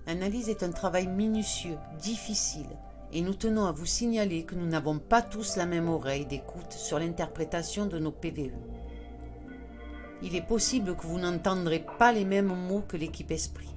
L'analyse est un travail minutieux, difficile, et nous tenons à vous signaler que nous n'avons pas tous la même oreille d'écoute sur l'interprétation de nos PVE. Il est possible que vous n'entendrez pas les mêmes mots que l'équipe esprit.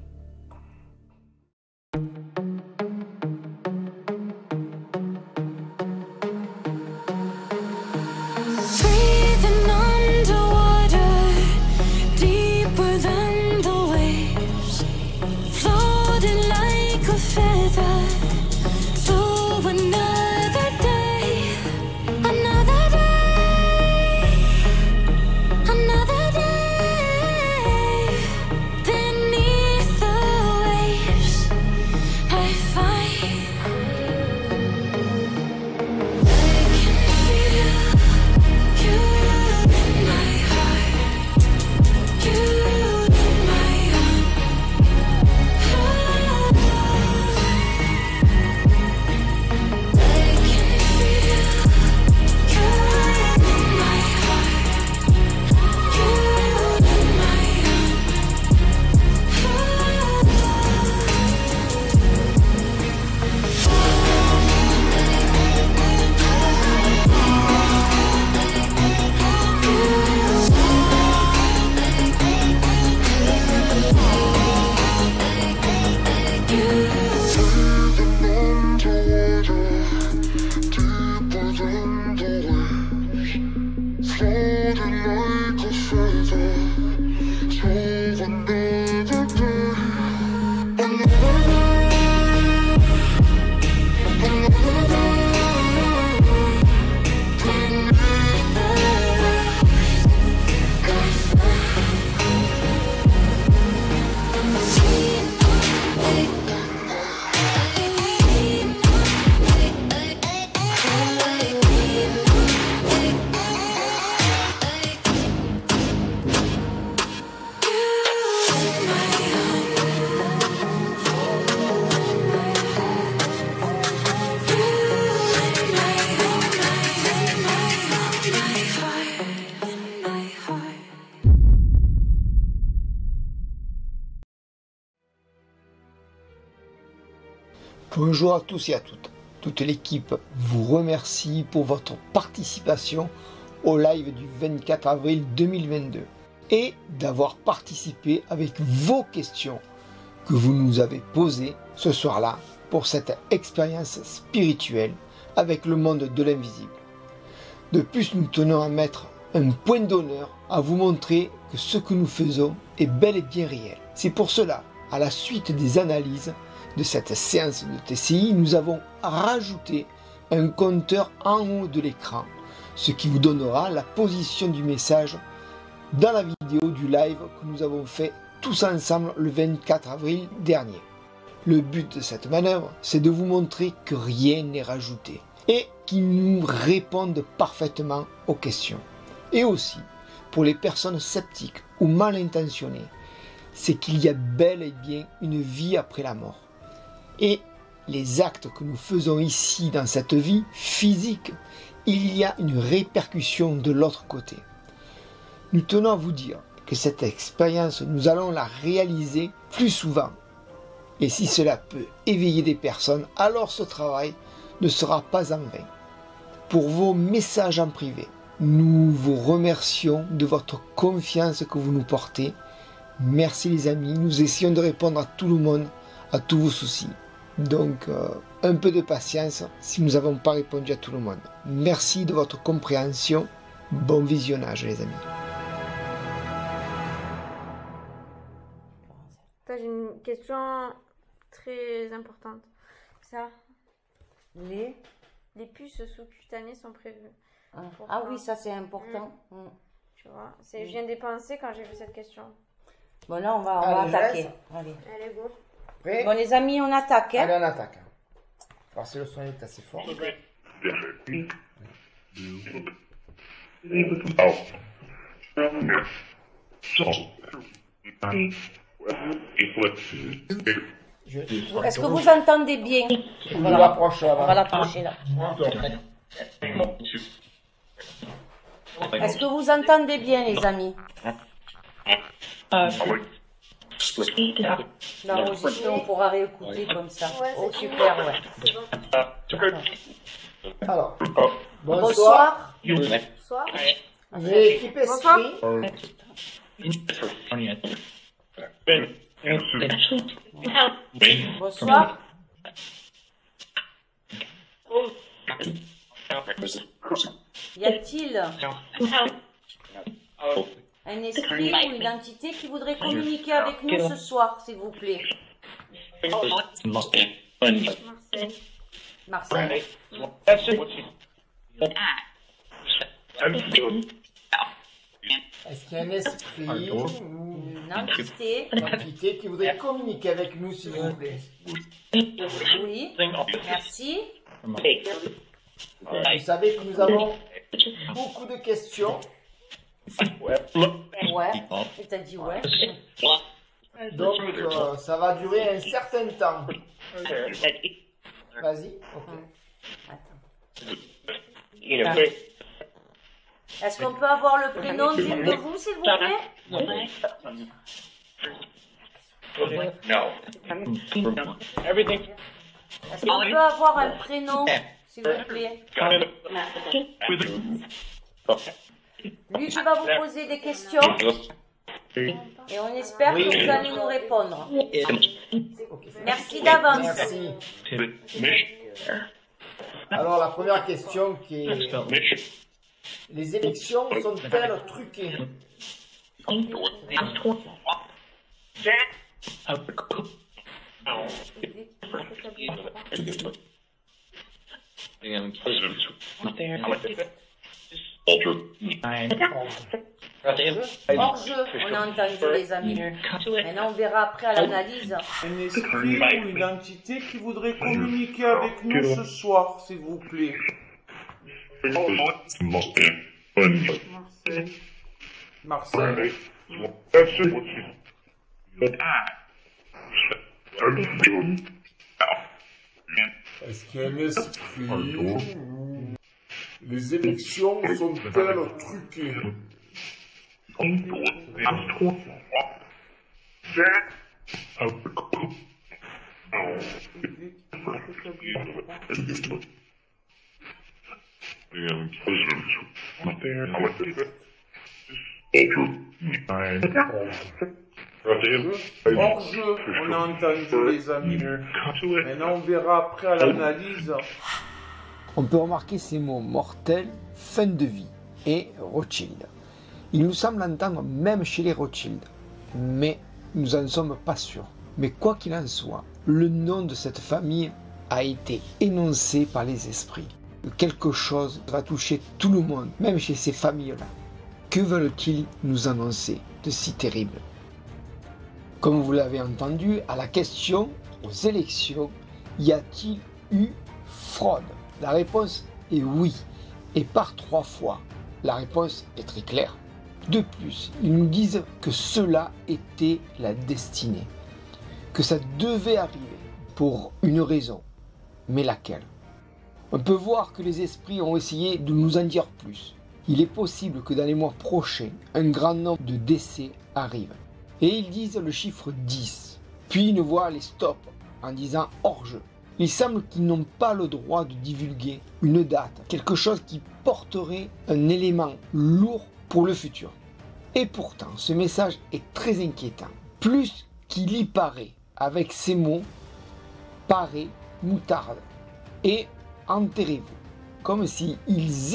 Bonjour à tous et à toutes. Toute l'équipe vous remercie pour votre participation au live du 24 avril 2022 et d'avoir participé avec vos questions que vous nous avez posées ce soir-là pour cette expérience spirituelle avec le monde de l'invisible. De plus, nous tenons à mettre un point d'honneur à vous montrer que ce que nous faisons est bel et bien réel. C'est pour cela, à la suite des analyses de cette séance de TCI, nous avons rajouté un compteur en haut de l'écran, ce qui vous donnera la position du message dans la vidéo du live que nous avons fait tous ensemble le 24 avril dernier. Le but de cette manœuvre, c'est de vous montrer que rien n'est rajouté et qu'ils nous répondent parfaitement aux questions. Et aussi, pour les personnes sceptiques ou mal intentionnées, c'est qu'il y a bel et bien une vie après la mort. Et les actes que nous faisons ici dans cette vie physique, il y a une répercussion de l'autre côté. Nous tenons à vous dire que cette expérience, nous allons la réaliser plus souvent. Et si cela peut éveiller des personnes, alors ce travail ne sera pas en vain. Pour vos messages en privé, nous vous remercions de votre confiance que vous nous portez. Merci les amis, nous essayons de répondre à tout le monde, à tous vos soucis. Donc, un peu de patience si nous n'avons pas répondu à tout le monde. Merci de votre compréhension. Bon visionnage les amis. J'ai une question très importante. Ça, les puces sous-cutanées sont prévues. Ah oui, ça c'est important. Tu vois, je viens d'y penser quand j'ai vu cette question. Bon là on va attaquer. Allez, go. Prêt? Bon les amis, on attaque. Allez, on attaque. Parce que le son est assez fort. Est-ce que vous entendez bien? On va l'approcher On va l'approcher là. Est-ce que vous entendez bien, les amis? L'enregistrement, on pourra réécouter comme ça. Oh, super, ouais. Alors, Bonsoir. Bonsoir. l'équipe esprit. Bonsoir. Y a-t-il un esprit ou une entité qui voudrait communiquer avec nous ce soir, s'il vous plaît? Marseille. Marcel. Est-ce qu'il y a un esprit ou Une entité. une entité qui voudrait communiquer avec nous, s'il vous plaît? Oui. Merci. Vous savez que nous avons beaucoup de questions. Ouais. Et t'as dit ouais. Donc, ça va durer un certain temps. Vas-y. Ok. Attends. Est-ce qu'on peut avoir le prénom d'une de vous, s'il vous plaît? Est-ce qu'on peut avoir un prénom, s'il vous plaît? Lui qui va vous poser des questions et on espère que vous allez nous répondre. Merci d'avance. Merci. Alors, la première question qui est... Les élections sont-elles truquées? Hors jeu, on a entendu les amis. Maintenant on verra après à l'analyse. Un esprit ou une entité qui voudrait communiquer avec nous ce soir, s'il vous plaît. Marseille. Est-ce qu'il y a un esprit? Les élections sont-elles truquées? Hors jeu, on a entendu les amis. Maintenant on verra après à l'analyse. On peut remarquer ces mots mortels, fin de vie et Rothschild. Il nous semble entendre même chez les Rothschild, mais nous n'en sommes pas sûrs. Mais quoi qu'il en soit, le nom de cette famille a été énoncé par les esprits. Quelque chose va toucher tout le monde, même chez ces familles-là. Que veulent-ils nous annoncer de si terrible? Comme vous l'avez entendu, à la question aux élections, y a-t-il eu fraude? La réponse est oui, et par 3 fois. La réponse est très claire. De plus, ils nous disent que cela était la destinée, que ça devait arriver pour une raison, mais laquelle? On peut voir que les esprits ont essayé de nous en dire plus. Il est possible que dans les mois prochains, un grand nombre de décès arrivent. Et ils disent le chiffre 10. Puis une voix les stoppe en disant hors jeu. Il semble qu'ils n'ont pas le droit de divulguer une date, quelque chose qui porterait un élément lourd pour le futur. Et pourtant, ce message est très inquiétant. Plus qu'il y paraît, avec ces mots, parez, moutarde, et enterrez-vous. Comme s'ils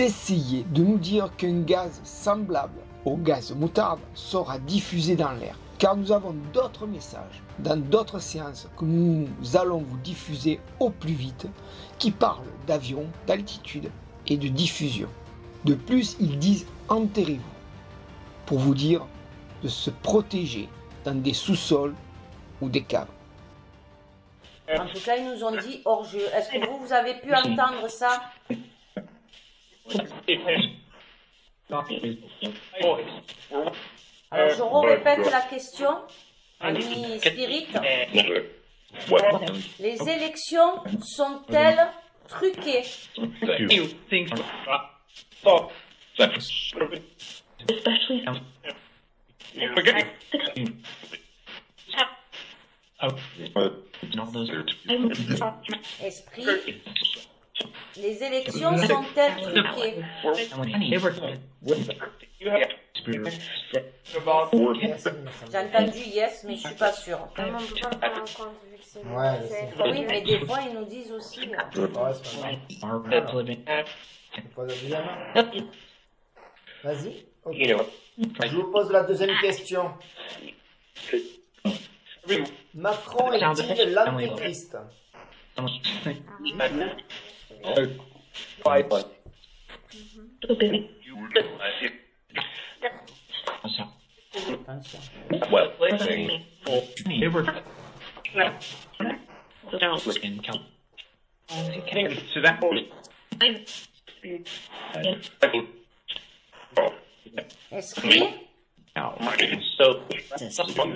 essayaient de nous dire qu'un gaz semblable au gaz moutarde sera diffusé dans l'air. Car nous avons d'autres messages dans d'autres séances que nous allons vous diffuser au plus vite qui parlent d'avions, d'altitude et de diffusion. De plus, ils disent enterrez-vous pour vous dire de se protéger dans des sous-sols ou des caves. En tout cas, ils nous ont dit hors jeu. Est-ce que vous avez pu entendre ça? Alors, je répète la question. Ami Spirit, les élections sont-elles truquées? Esprit, les élections sont-elles truquées? J'ai entendu yes, mais je suis pas sûre. Non, mais on peut pas le prendre en compte vu que c'est Ouais, c'est- Oui, mais des fois ils nous disent aussi. Ouais, c'est pas grave. Je pose la deuxième. Vas-y. Ok. Je vous pose la deuxième question. Macron est-il l'antéchrist? Esprit,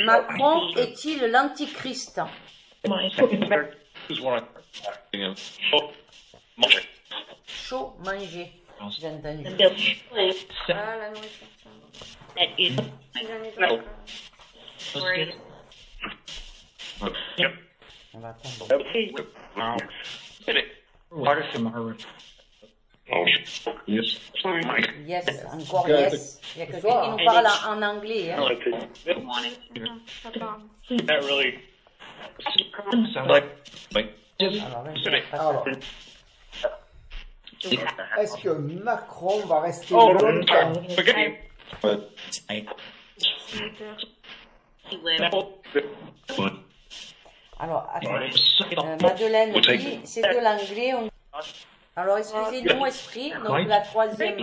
Macron est-il l'antichrist? Chaud, manger. J'ai entendu. Ah, la nourriture, tiens. Si j'en ai d'autres. On va attendre. Yes, encore yes. Il y a quelqu'un qui nous parle en anglais. Hein. Ça parle. Alors, est-ce que Macron va rester longtemps? Alors, attends. Madeleine dit, c'est de l'anglais. Alors, excusez-nous, Esprit. Donc, la troisième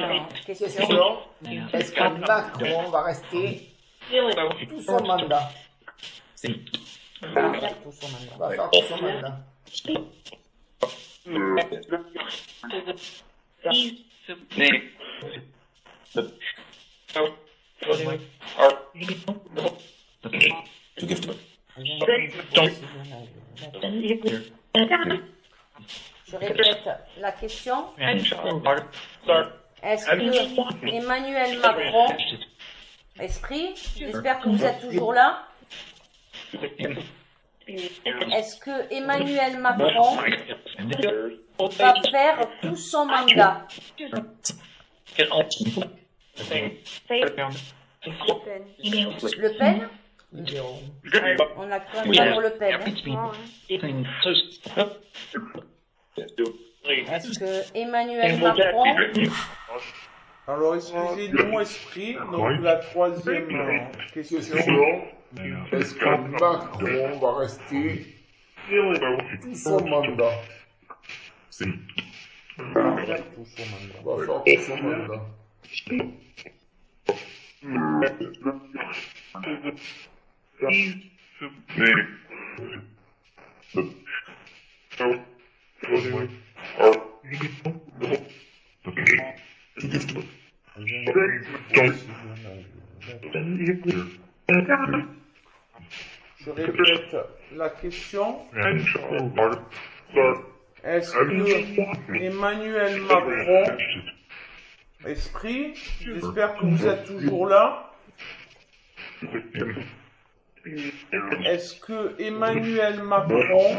question. Question, est-ce que Macron va rester tout son mandat? On va faire tout son mandat. Va faire tout son mandat. Je répète la question. Est-ce que Emmanuel Macron, Esprit, j'espère que vous êtes toujours là. Est-ce que Emmanuel Macron va faire tout son mandat? Le Pen? On a cru entendre Le Pen. Hein. Est-ce que Emmanuel Macron... Alors, excusez-nous, Esprit. Donc, la troisième question. Est-ce que Macron va rester tout son mandat? Va faire tout son mandat. Je répète la question. Est-ce que Emmanuel Macron, Esprit, j'espère que vous êtes toujours là. Est-ce que Emmanuel Macron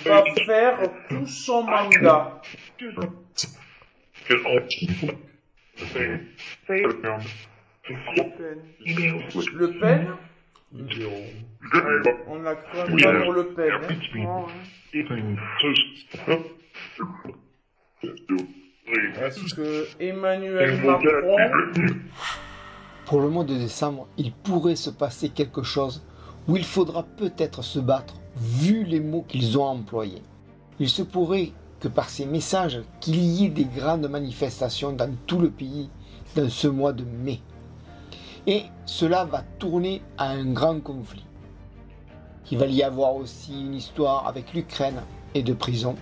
va faire tout son mandat? Le Pen? On a cru entendre Le Pen. Hein. Est-ce que Emmanuel Macron... Pour le mois de décembre, il pourrait se passer quelque chose où il faudra peut-être se battre vu les mots qu'ils ont employés. Il se pourrait que par ces messages, qu'il y ait des grandes manifestations dans tout le pays dans ce mois de mai. Et cela va tourner à un grand conflit. Il va y avoir aussi une histoire avec l'Ukraine et de prison.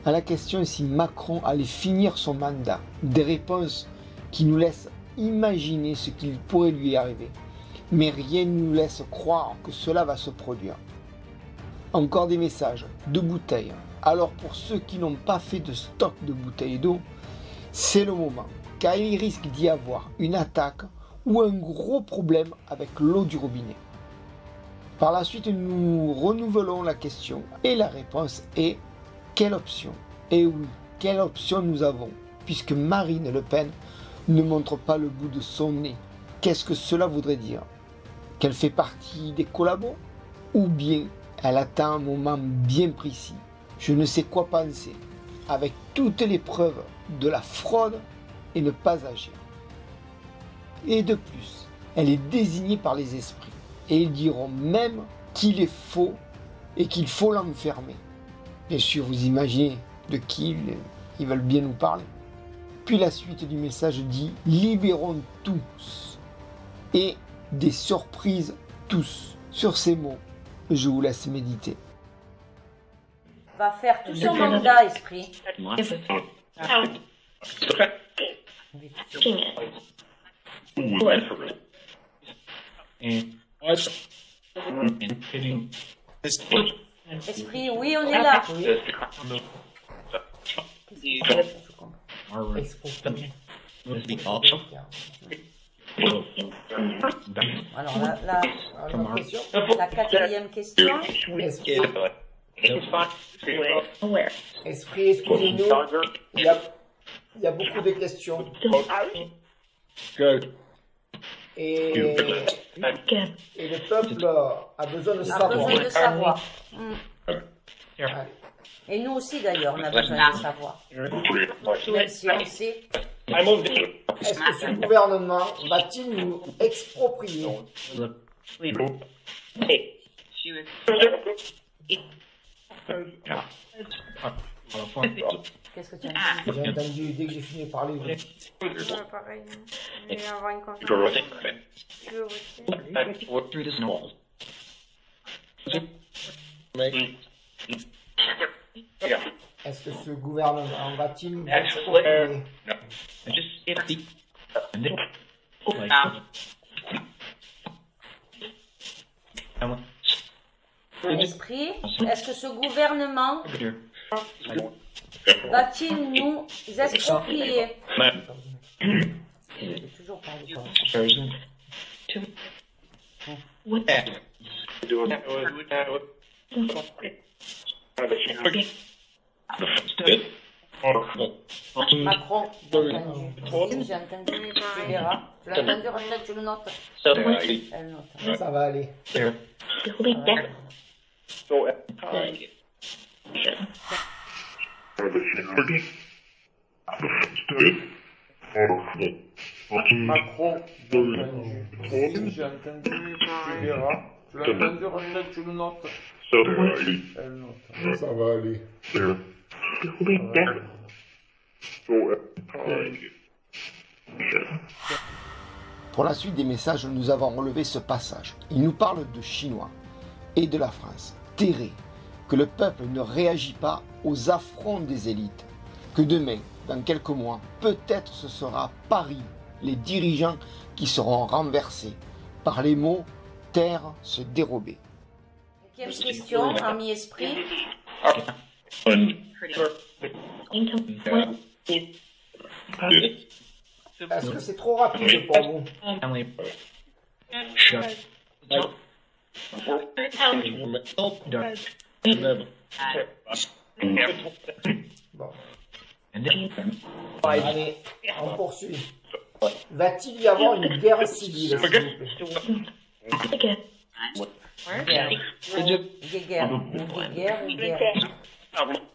À la question si Macron allait finir son mandat, des réponses qui nous laissent imaginer ce qu'il pourrait lui arriver. Mais rien ne nous laisse croire que cela va se produire. Encore des messages, de bouteilles. Alors pour ceux qui n'ont pas fait de stock de bouteilles d'eau, c'est le moment, car il risque d'y avoir une attaque ou un gros problème avec l'eau du robinet. Par la suite, nous renouvelons la question et la réponse est quelle option? Et oui, quelle option nous avons, puisque Marine Le Pen ne montre pas le bout de son nez. Qu'est-ce que cela voudrait dire? Qu'elle fait partie des collabos? Ou bien elle attend un moment bien précis? Je ne sais quoi penser, avec toutes les preuves de la fraude et ne pas agir. Et de plus, elle est désignée par les esprits, et ils diront même qu'il est faux et qu'il faut l'enfermer. Bien sûr, vous imaginez de qui ils veulent bien nous parler. Puis la suite du message dit « Libérons tous » et des surprises tous. Sur ces mots, je vous laisse méditer. Va faire tout son mandat, esprit. Esprit, oui, on est là. Alors la quatrième question. Esprit, excusez-nous, il y a beaucoup de questions. Et le peuple a besoin de savoir. Et nous aussi d'ailleurs, on a besoin de savoir. Même si on sait. Est-ce que ce gouvernement va-t-il nous exproprier? Qu'est-ce que tu as dit? J'ai entendu dès que j'ai fini de parler. Pareil. Je vais avoir une conférence. Je veux voter. Est-ce que ce gouvernement va-t-il nous exproprier? Esprit, est-ce que ce gouvernement va-t-il nous exproprier? J'ai toujours parlé comme Macron, j'ai entendu, tu verras. Tu l'as entendu, Rachel, tu le notes. Elle note. Ça va aller. Macron, j'ai entendu, tu verras. Tu l'as entendu, Rachel, tu le notes. Elle note. Ça va aller. Pour la suite des messages, nous avons relevé ce passage. Il nous parle de Chinois et de la France. Terré, que le peuple ne réagit pas aux affronts des élites. Que demain, dans quelques mois, peut-être ce sera Paris, les dirigeants qui seront renversés par les mots « terre se dérober ». Quelle question, ami esprit? Est-ce que c'est trop rapide pour vous? Bon. Allez, on poursuit. Va-t-il y avoir une guerre civile, s'il vous plaît? Guerre.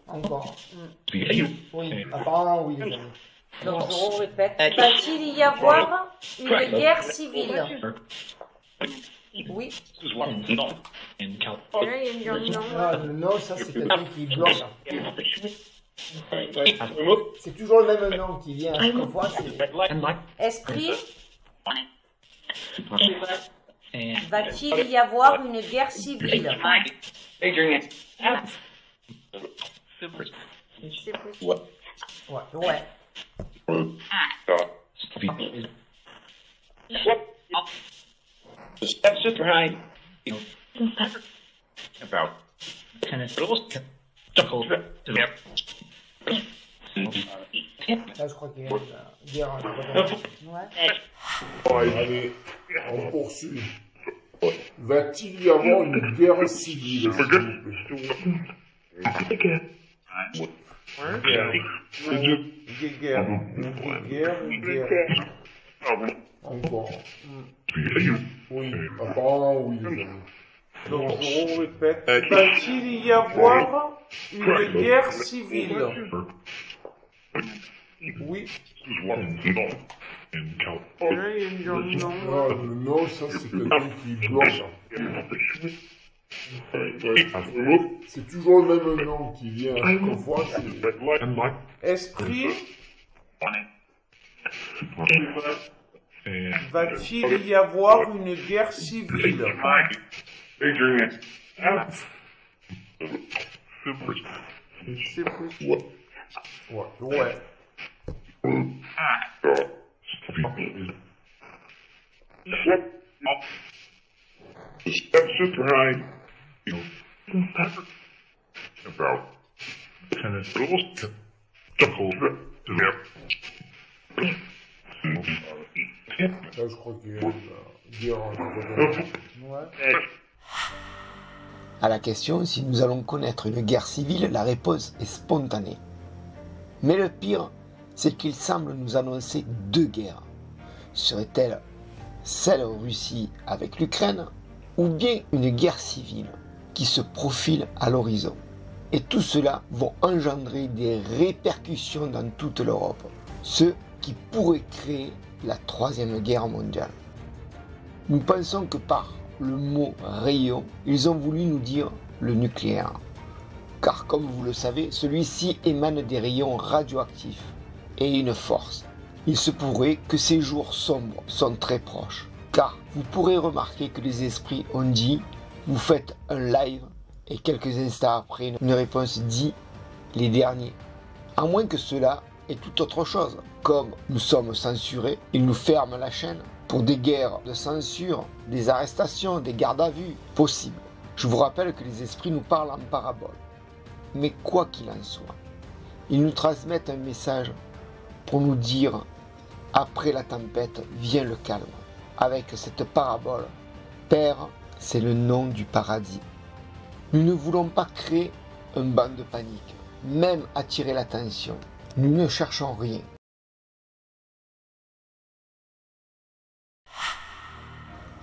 Encore. Oui, apparemment oui. Donc je répète. Va-t-il y avoir une guerre civile? Oui. Non, ça c'est quelqu'un qui bloque. C'est toujours le même nom qui vient à chaque fois. Esprit, va-t-il y avoir une guerre civile? C'est possible. Ouais. That's just right. About tennis rules. Là, je crois qu'il y a une guerre entre Allez, on poursuit. Va-t-il y avoir une guerre civile, s'il vous plaît? Une guerre. Encore. Oui, apparemment oui. Donc je répète. Va-t-il y avoir une guerre civile? Oui. Là, il y a une genre non. Ah, le non, ça c'est quelqu'un qui bloque. C'est toujours le même nom qui vient à chaque fois. Esprit. Va-t-il y avoir une guerre civile? C'est plus. Ouais. That's just right. About tennis rules. Là, je crois qu'il y a une guerre entre À la question si nous allons connaître une guerre civile, la réponse est spontanée. Mais le pire, c'est qu'il semble nous annoncer deux guerres. Serait-elle celle en Russie avec l'Ukraine, ou bien une guerre civile qui se profile à l'horizon? Et tout cela vont engendrer des répercussions dans toute l'Europe, ce qui pourrait créer la troisième guerre mondiale. Nous pensons que par le mot rayon, ils ont voulu nous dire le nucléaire. Car comme vous le savez, celui-ci émane des rayons radioactifs et une force. Il se pourrait que ces jours sombres sont très proches. Car vous pourrez remarquer que les esprits ont dit, vous faites un live et quelques instants après une réponse dit les derniers. À moins que cela est tout autre chose. Comme nous sommes censurés, ils nous ferment la chaîne pour des guerres de censure, des arrestations, des gardes à vue possibles. Je vous rappelle que les esprits nous parlent en parabole. Mais quoi qu'il en soit, ils nous transmettent un message pour nous dire après la tempête vient le calme. Avec cette parabole, Père, c'est le nom du paradis. Nous ne voulons pas créer un banc de panique, même attirer l'attention. Nous ne cherchons rien.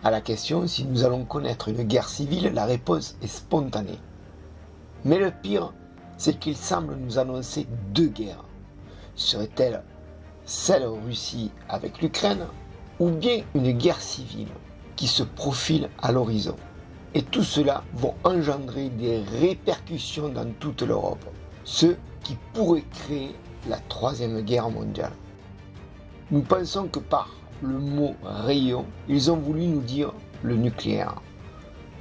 À la question si nous allons connaître une guerre civile, la réponse est spontanée. Mais le pire, c'est qu'il semble nous annoncer deux guerres. Serait-elle celle en Russie avec l'Ukraine, ou bien une guerre civile qui se profile à l'horizon? Et tout cela vont engendrer des répercussions dans toute l'Europe, ce qui pourrait créer la troisième guerre mondiale. Nous pensons que par le mot rayon, ils ont voulu nous dire le nucléaire.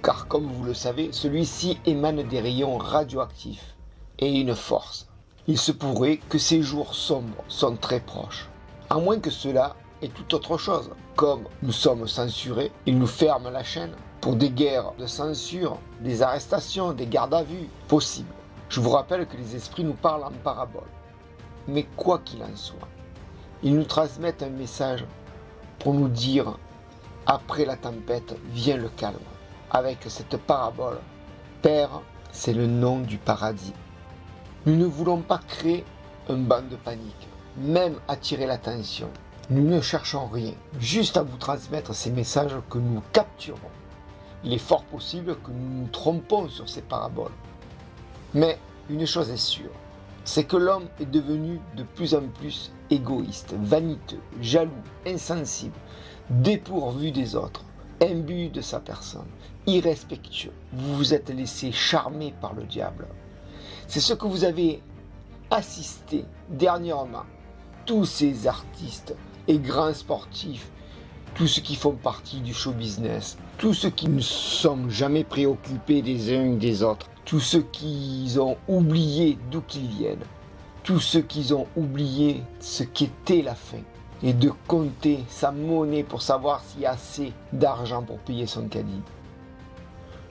Car comme vous le savez, celui-ci émane des rayons radioactifs et une force. Il se pourrait que ces jours sombres sont très proches. À moins que cela est tout autre chose. Comme nous sommes censurés, ils nous ferment la chaîne pour des guerres de censure, des arrestations, des gardes à vue possibles. Je vous rappelle que les esprits nous parlent en parabole. Mais quoi qu'il en soit, ils nous transmettent un message pour nous dire après la tempête vient le calme. Avec cette parabole, Père, c'est le nom du paradis. Nous ne voulons pas créer un banc de panique, même attirer l'attention. Nous ne cherchons rien, juste à vous transmettre ces messages que nous capturons. Il est fort possible que nous nous trompons sur ces paraboles. Mais une chose est sûre, c'est que l'homme est devenu de plus en plus égoïste, vaniteux, jaloux, insensible, dépourvu des autres, imbu de sa personne, irrespectueux. Vous vous êtes laissé charmer par le diable. C'est ce que vous avez assisté dernièrement. Tous ces artistes et grands sportifs, tous ceux qui font partie du show business, tous ceux qui ne sont jamais préoccupés des uns et des autres, tous ceux qui ont oublié d'où qu'ils viennent, tous ceux qui ont oublié ce qu'était la fin, et de compter sa monnaie pour savoir s'il y a assez d'argent pour payer son caddie.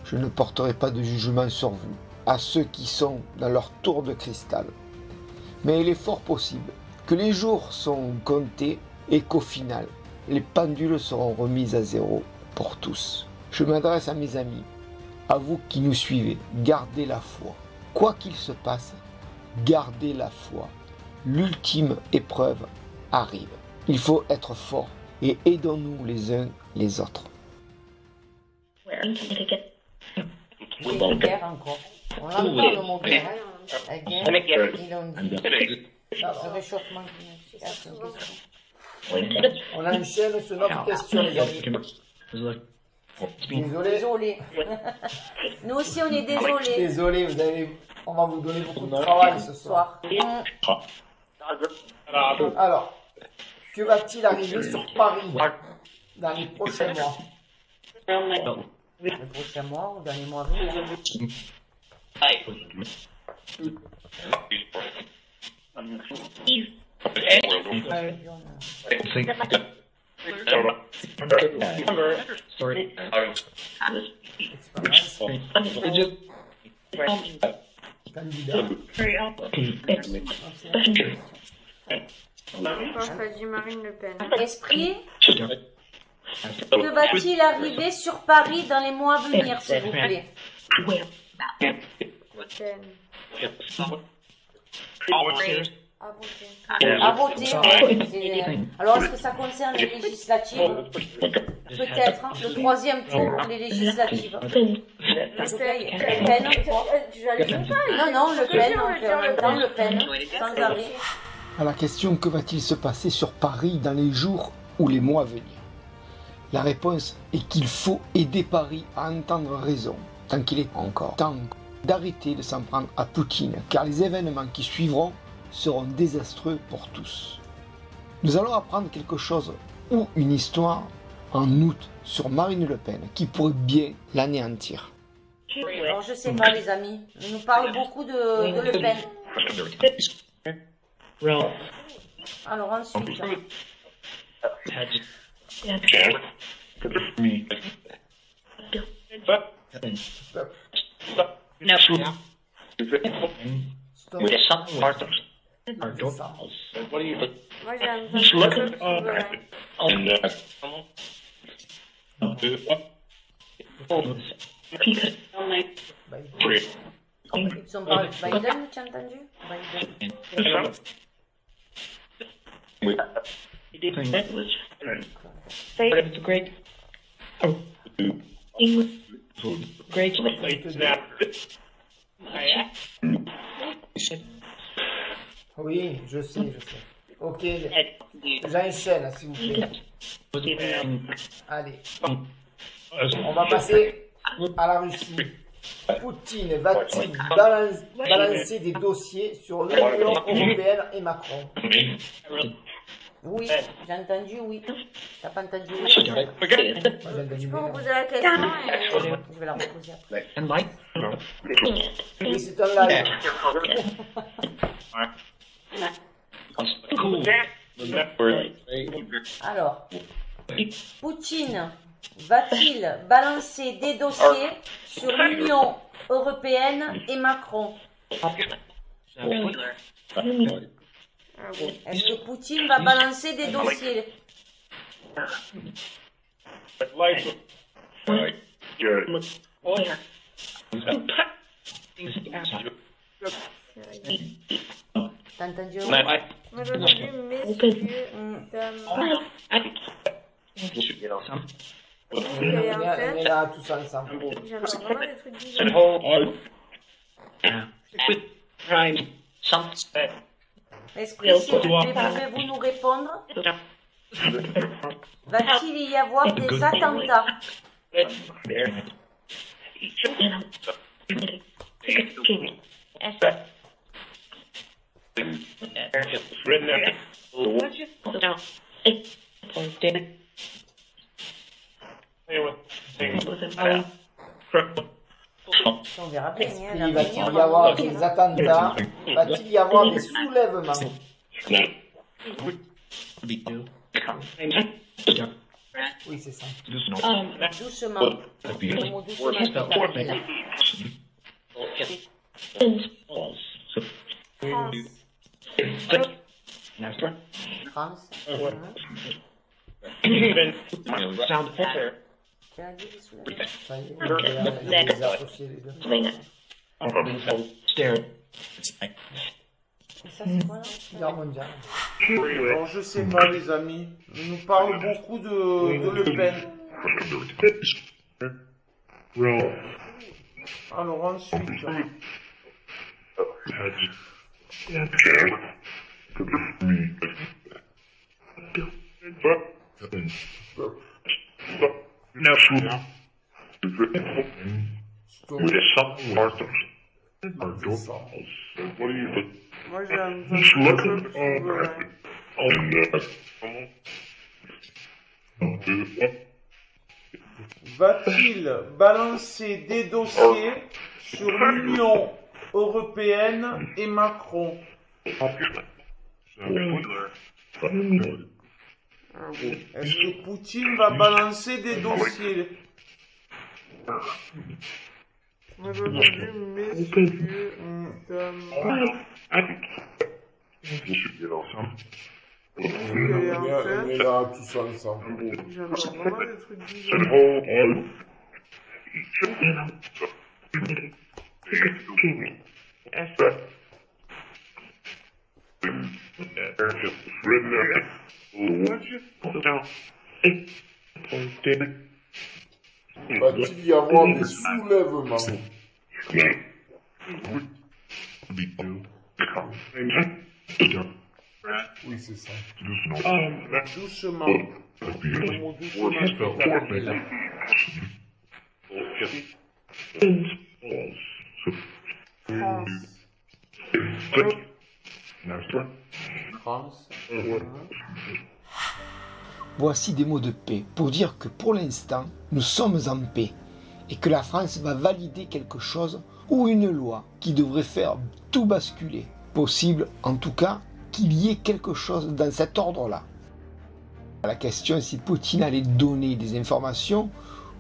Je ne porterai pas de jugement sur vous, à ceux qui sont dans leur tour de cristal. Mais il est fort possible que les jours sont comptés et qu'au final, les pendules seront remises à zéro pour tous. Je m'adresse à mes amis, à vous qui nous suivez, gardez la foi. Quoi qu'il se passe, gardez la foi. L'ultime épreuve arrive. Il faut être fort et aidons-nous les uns les autres. C'est une guerre encore. On l'entend le mot guerre. La guerre, ils l'ont dit. Le réchauffement climatique. On enchaîne sur notre question, les amis. Désolé. Nous aussi, on est désolés. Désolé, on va vous donner beaucoup de travail ce soir. Alors, que va-t-il arriver sur Paris dans les prochains mois? Les prochains mois ou dans les mois à venir. Marine Le Pen. Esprit, que va-t-il arriver sur Paris dans les mois à venir, s'il vous plaît? À voter. Alors, est-ce que ça concerne les législatives? Peut-être. Le troisième tour, les législatives. Le Pen. Non, Le Pen. On fait en même temps Le Pen. Sans arrêt. À la question que va-t-il se passer sur Paris dans les jours ou les mois à venir? La réponse est qu'il faut aider Paris à entendre raison, tant qu'il est encore temps d'arrêter de s'en prendre à Poutine, car les événements qui suivront seront désastreux pour tous. Nous allons apprendre quelque chose ou une histoire en août sur Marine Le Pen qui pourrait bien l'anéantir. Alors je sais pas les amis, on nous parle beaucoup de Le Pen. Alors ensuite... Moi j'ai Ils sont pas Biden, tu as entendu? Biden. Oui, je sais. Ok, j'enchaîne s'il vous plaît. Allez, on va passer à la Russie. Poutine va-t-il balancer des dossiers sur l'Union européenne et Macron? Oui, j'ai entendu oui. T'as pas entendu oui? Tu peux me poser la question Je vais la reposer après. Oui, c'est un live. Alors, Poutine va-t-il balancer des dossiers sur l'Union européenne et Macron? Est-ce que Poutine va balancer des dossiers? T'as entendu? Moi j'ai entendu messieurs, dames. On est là tous ensemble. J'entends vraiment des trucs bizarres. Esprit, s'il vous plaît, pouvez-vous nous répondre? Va-t-il y avoir des attentats? On verra bien. Va-t-il y avoir des attentats? Va-t-il y avoir des soulèvements? Oui, c'est ça. Doucement. Le mot doucement est terminé. France. Tu as dit les soulèvements. Ça y est, il y a des associés les deux. Et ça, c'est quoi là? Guerre mondiale. Alors, je sais pas, les amis. On nous parle beaucoup de Le Pen. Alors, ensuite. Moi, j'ai Va-t-il balancer des dossiers sur l'Union européenne et Macron? Est-ce que Poutine va balancer des dossiers? On est là tous ensemble. J'avais vraiment des trucs bizarres. Va-t-il y avoir des soulèvements? Oui, c'est ça. Doucement. Le mot doucement est terminé. France. Voici des mots de paix pour dire que pour l'instant, nous sommes en paix et que la France va valider quelque chose ou une loi qui devrait faire tout basculer. Possible, en tout cas, qu'il y ait quelque chose dans cet ordre-là. La question est si Poutine allait donner des informations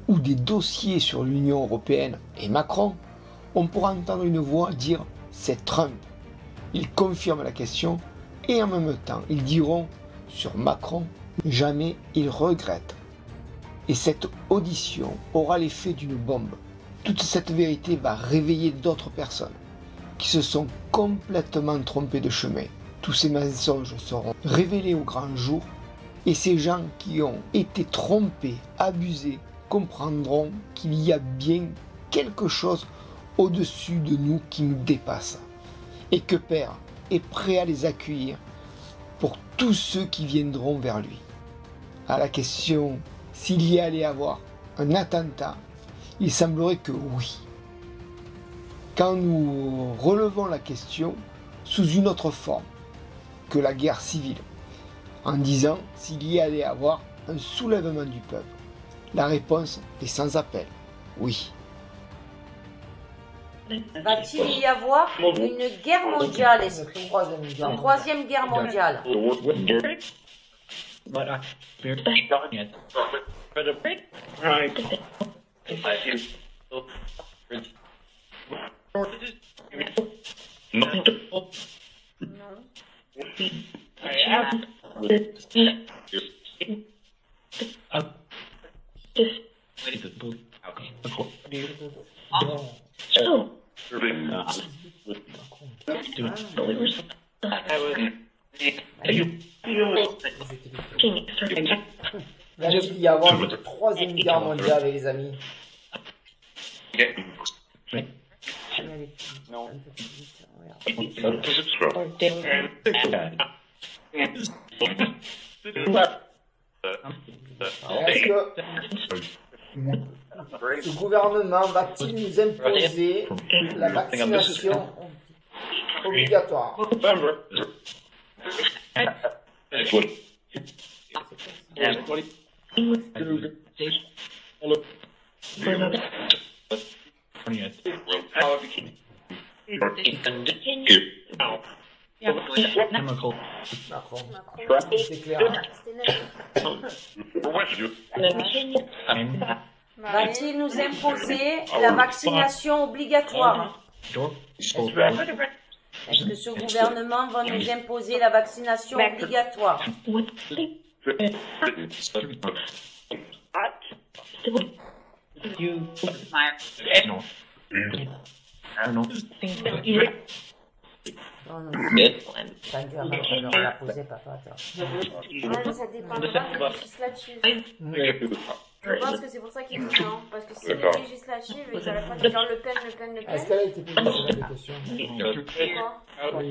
ou des dossiers sur l'Union européenne et Macron. On pourra entendre une voix dire « c'est Trump ». Il confirme la question et en même temps, ils diront sur Macron « jamais il regrette ». Et cette audition aura l'effet d'une bombe. Toute cette vérité va réveiller d'autres personnes qui se sont complètement trompées de chemin. Tous ces mensonges seront révélés au grand jour et ces gens qui ont été trompés, abusés, comprendront qu'il y a bien quelque chose au-dessus de nous qui nous dépasse et que Père est prêt à les accueillir pour tous ceux qui viendront vers lui. À la question s'il y allait avoir un attentat, il semblerait que oui. Quand nous relevons la question sous une autre forme que la guerre civile, en disant s'il y allait avoir un soulèvement du peuple, la réponse est sans appel, oui. Va-t-il y avoir une guerre mondiale, esprit? Une troisième guerre mondiale. Va-t-il y avoir une troisième guerre mondiale, les amis? Est-ce que ce gouvernement va-t-il nous imposer la vaccination obligatoire? Macron. C'est clair. Va-t-il nous imposer la vaccination obligatoire? Est-ce que ce gouvernement va nous imposer la vaccination obligatoire? Non, Tandu avant de leur la poser, papa. Ouais, ça dépend de la législative. Je pense que c'est pour ça qu'ils disent non. Parce que si les législatives, ils n'arrêtent pas de dire Le Pen. Est-ce qu'elle a été posée sur la question? Quoi?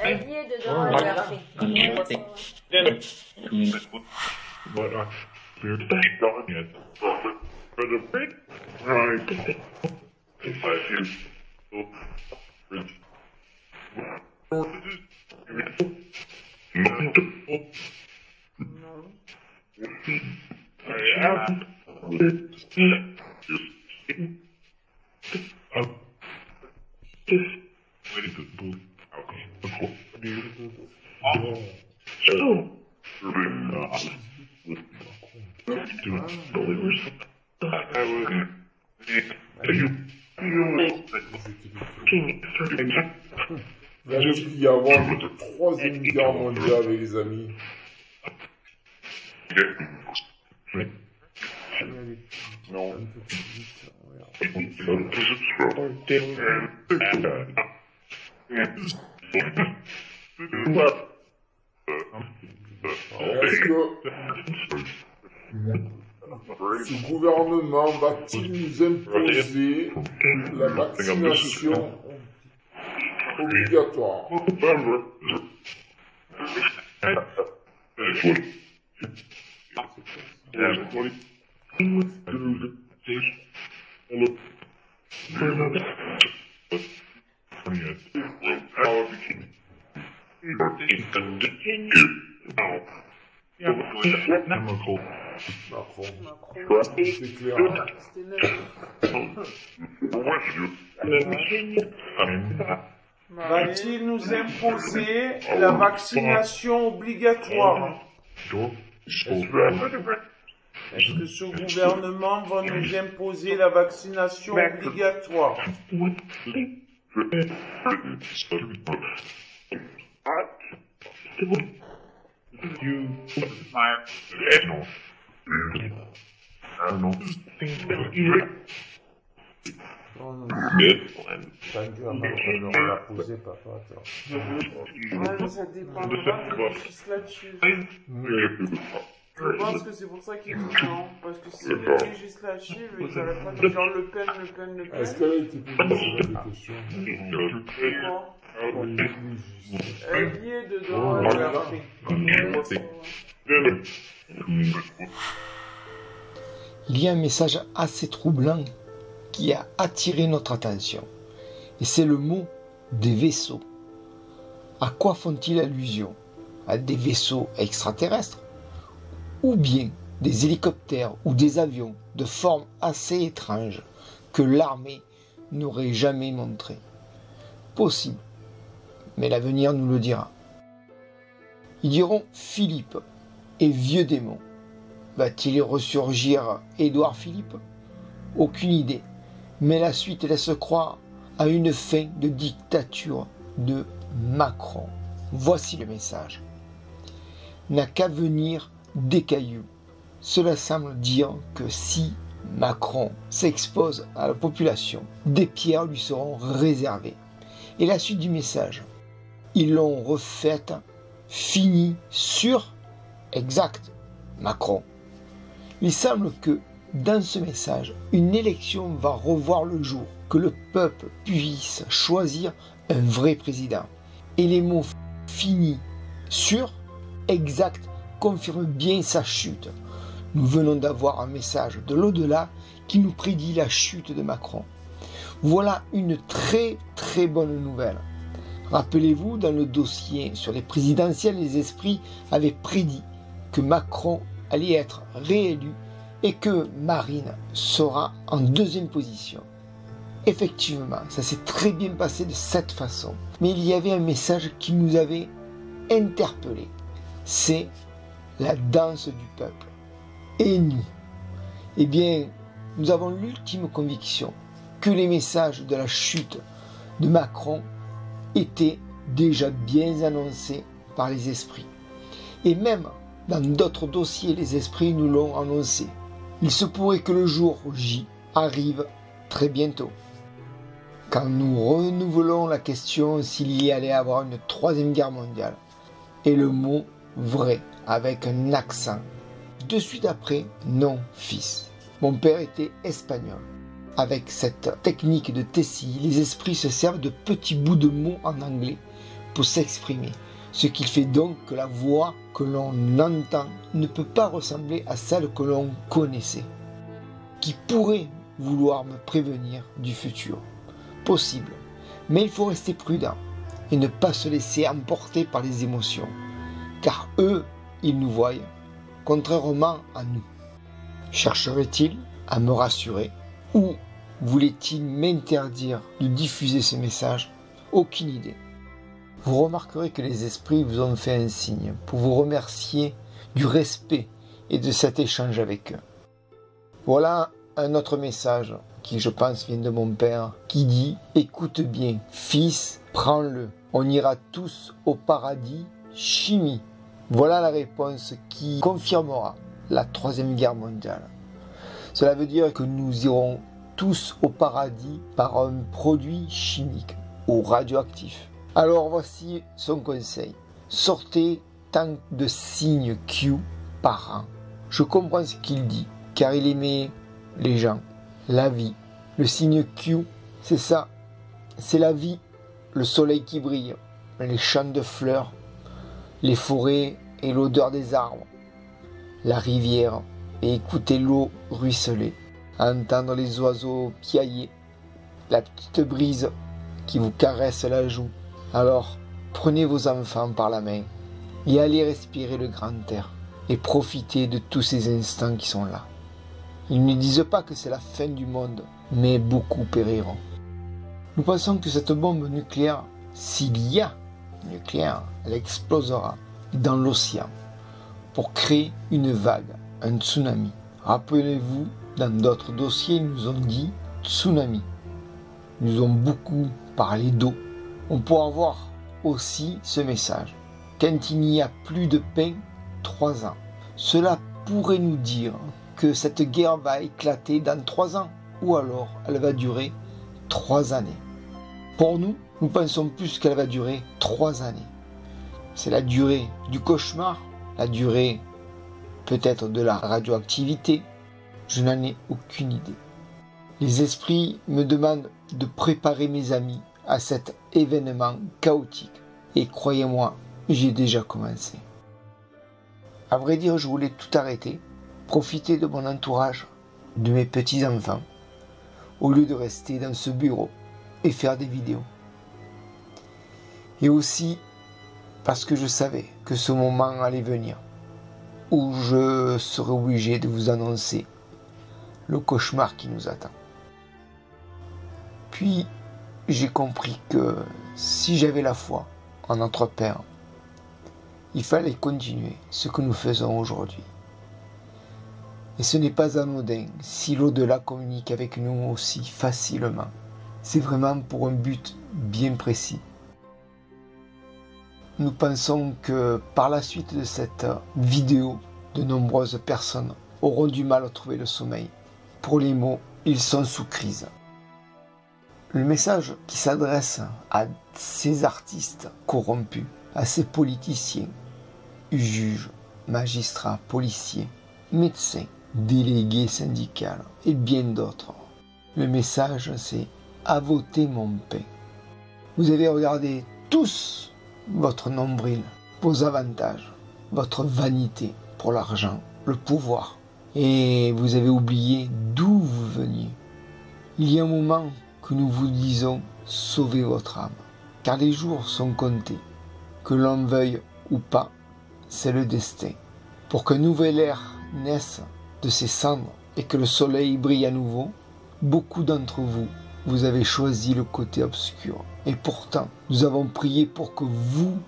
Elle y est dedans, elle l'a fait. Va-t-il y avoir une troisième guerre mondiale, les amis? Non. Est-ce que ce gouvernement va-t-il nous imposer la vaccination obligatoire? C'est clair. Va-t-il nous imposer la vaccination obligatoire? Est-ce que ce gouvernement va nous imposer la vaccination obligatoire? Tandu avant de leur la poser, papa. Ouais, ça dépend de la législative. Je pense que c'est pour ça qu'ils disent non. Parce que si les législatives, ils n'arrêtent pas de dire Le Pen. Est-ce qu'elle a été posée sur la question? Quoi? Elle y est dedans, elle l'a fait. Il y a un message assez troublant qui a attiré notre attention. Et c'est le mot des vaisseaux. À quoi font-ils allusion? À des vaisseaux extraterrestres? Ou bien des hélicoptères ou des avions de forme assez étrange que l'armée n'aurait jamais montré? Possible, mais l'avenir nous le dira. Ils diront Philippe et vieux démon. Va-t-il ressurgir Édouard Philippe? Aucune idée, mais la suite laisse croire à une fin de dictature de Macron. Voici le message. N'a qu'à venir des cailloux. Cela semble dire que si Macron s'expose à la population, des pierres lui seront réservées. Et la suite du message. Ils l'ont refaite, finie sur exact Macron. Il semble que dans ce message, une élection va revoir le jour, que le peuple puisse choisir un vrai président. Et les mots finis sur exact confirment bien sa chute. Nous venons d'avoir un message de l'au-delà qui nous prédit la chute de Macron. Voilà une très très bonne nouvelle. Rappelez-vous, dans le dossier sur les présidentielles, les esprits avaient prédit que Macron allait être réélu et que Marine sera en deuxième position. Effectivement, ça s'est très bien passé de cette façon. Mais il y avait un message qui nous avait interpellés. C'est la danse du peuple. Et nous, eh bien, nous avons l'ultime conviction que les messages de la chute de Macron étaient déjà bien annoncés par les esprits. Et même dans d'autres dossiers, les esprits nous l'ont annoncé. Il se pourrait que le jour J arrive très bientôt. Quand nous renouvelons la question s'il y allait avoir une troisième guerre mondiale, et le mot vrai avec un accent. De suite après, non, fils. Mon père était espagnol. Avec cette technique de Tessie, les esprits se servent de petits bouts de mots en anglais pour s'exprimer. Ce qui fait donc que la voix que l'on entend ne peut pas ressembler à celle que l'on connaissait, qui pourrait vouloir me prévenir du futur. Possible, mais il faut rester prudent et ne pas se laisser emporter par les émotions, car eux, ils nous voient, contrairement à nous. Chercherait-il à me rassurer ou voulait-il m'interdire de diffuser ce message? Aucune idée. Vous remarquerez que les esprits vous ont fait un signe pour vous remercier du respect et de cet échange avec eux. Voilà un autre message qui, je pense, vient de mon père, qui dit « Écoute bien, fils, prends-le, on ira tous au paradis, chimie ». Voilà la réponse qui confirmera la troisième guerre mondiale. Cela veut dire que nous irons tous au paradis par un produit chimique ou radioactif. Alors voici son conseil. Sortez tant de signes Q par an. Je comprends ce qu'il dit, car il aimait les gens, la vie. Le signe Q, c'est ça. C'est la vie, le soleil qui brille, les champs de fleurs, les forêts et l'odeur des arbres, la rivière et écouter l'eau ruisseler, entendre les oiseaux piailler, la petite brise qui vous caresse la joue. Alors, prenez vos enfants par la main et allez respirer le grand air et profitez de tous ces instants qui sont là. Ils ne disent pas que c'est la fin du monde, mais beaucoup périront. Nous pensons que cette bombe nucléaire, s'il y a nucléaire, elle explosera dans l'océan pour créer une vague, un tsunami. Rappelez-vous, dans d'autres dossiers, ils nous ont dit tsunami. Ils nous ont beaucoup parlé d'eau. On pourra voir aussi ce message. Quand il n'y a plus de pain, 3 ans. Cela pourrait nous dire que cette guerre va éclater dans 3 ans, ou alors elle va durer 3 années. Pour nous, nous pensons plus qu'elle va durer 3 années. C'est la durée du cauchemar, la durée peut-être de la radioactivité. Je n'en ai aucune idée. Les esprits me demandent de préparer mes amis à cet événement chaotique. Et croyez-moi, j'ai déjà commencé. À vrai dire, je voulais tout arrêter, profiter de mon entourage, de mes petits-enfants, au lieu de rester dans ce bureau et faire des vidéos. Et aussi parce que je savais que ce moment allait venir, où je serai obligé de vous annoncer le cauchemar qui nous attend. Puis, j'ai compris que si j'avais la foi en notre Père, il fallait continuer ce que nous faisons aujourd'hui. Et ce n'est pas anodin si l'au-delà communique avec nous aussi facilement. C'est vraiment pour un but bien précis. Nous pensons que par la suite de cette vidéo, de nombreuses personnes auront du mal à trouver le sommeil. Pour les mots, ils sont sous crise. Le message qui s'adresse à ces artistes corrompus, à ces politiciens, juges, magistrats, policiers, médecins, délégués syndicaux et bien d'autres. Le message c'est « à voter mon pain ». Vous avez regardé tous votre nombril, vos avantages, votre vanité pour l'argent, le pouvoir. Et vous avez oublié d'où vous veniez. Il y a un moment que nous vous disons « sauvez votre âme », car les jours sont comptés. Que l'on veuille ou pas, c'est le destin. Pour qu'un nouvel ère naisse de ces cendres et que le soleil brille à nouveau, beaucoup d'entre vous vous avez choisi le côté obscur. Et pourtant, nous avons prié pour que vous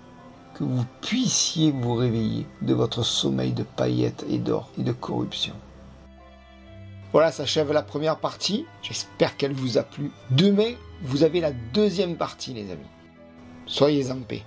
puissiez vous réveiller de votre sommeil de paillettes et d'or et de corruption. Voilà, s'achève la première partie. J'espère qu'elle vous a plu. Demain, vous avez la deuxième partie, les amis. Soyez en paix.